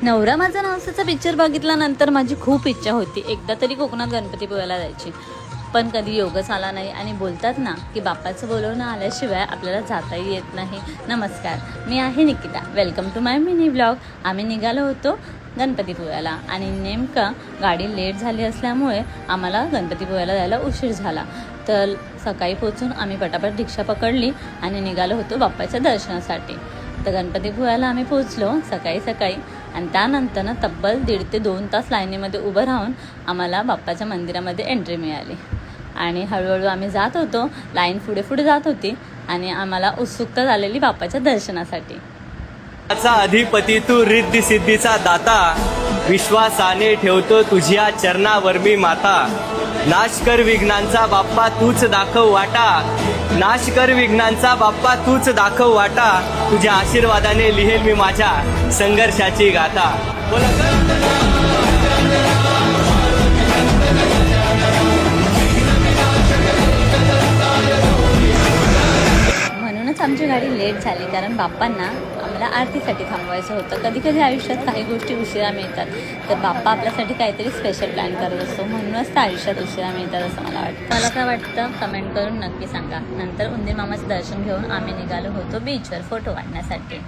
नवरा माझा नवसाचा पिक्चर बघितल्यानंतर माझी खूप इच्छा होती एकदा तरी कोकणात गणपतीपुळ्याला जायची, पण कधी योगच आला नाही. आणि बोलतात ना की बाप्पाचं बोलवणं आल्याशिवाय आपल्याला जाताही येत नाही. नमस्कार, मी आहे Nikita, welcome to my mini blog. आम्ही निघालो होतो गणपतीपुळ्याला आणि नेमका गाडी लेट झाली असल्यामुळे आम्हाला गणपतीपुळ्याला जायला उशीर झाला. तर सकाळी पोचून आम्ही पटापट रिक्षा पकडली आणि निघालो होतो बाप्पाच्या दर्शनासाठी. तर गणपतीपुळ्याला आम्ही पोचलो सकाळी आणि त्यानंतर तब्बल 1.5 ते 2 तास लाईनीमध्ये उभं राहून आम्हाला बाप्पाच्या मंदिरामध्ये एंट्री मिळाली. आणि हळूहळू आम्ही जात होतो, लाईन पुढे जात होती आणि आम्हाला उत्सुकता झालेली बाप्पाच्या दर्शनासाठी. अधिपती तू रिद्धी सिद्धीचा दाता, विश्वासाने ठेवतो तुझ्या चरणावर मी माता. नाश कर विघ्नांचा बाप्पा तूच दाखव वाटा, नाश कर विघ्नांचा बाप्पा तूच दाखव वाटा. तुझ्या आशीर्वादाने लिहेल मी माझ्या संघर्षाची गाथा. म्हणूनच आमची गाडी लेट झाली, कारण बाप्पांना आम्हाला आरतीसाठी थांबवायचं होतं. कधी कधी आयुष्यात काही गोष्टी उशिरा मिळतात, तर बाप्पा आपल्यासाठी काहीतरी स्पेशल प्लॅन करत असतो, म्हणूनच तर आयुष्यात उशिरा मिळतात असं मला वाटतं. मला काय वाटतं कमेंट करून नक्की सांगा. नंतर उंदीर मामाचं दर्शन घेऊन आम्ही निघालो होतो बीचवर फोटो काढण्यासाठी.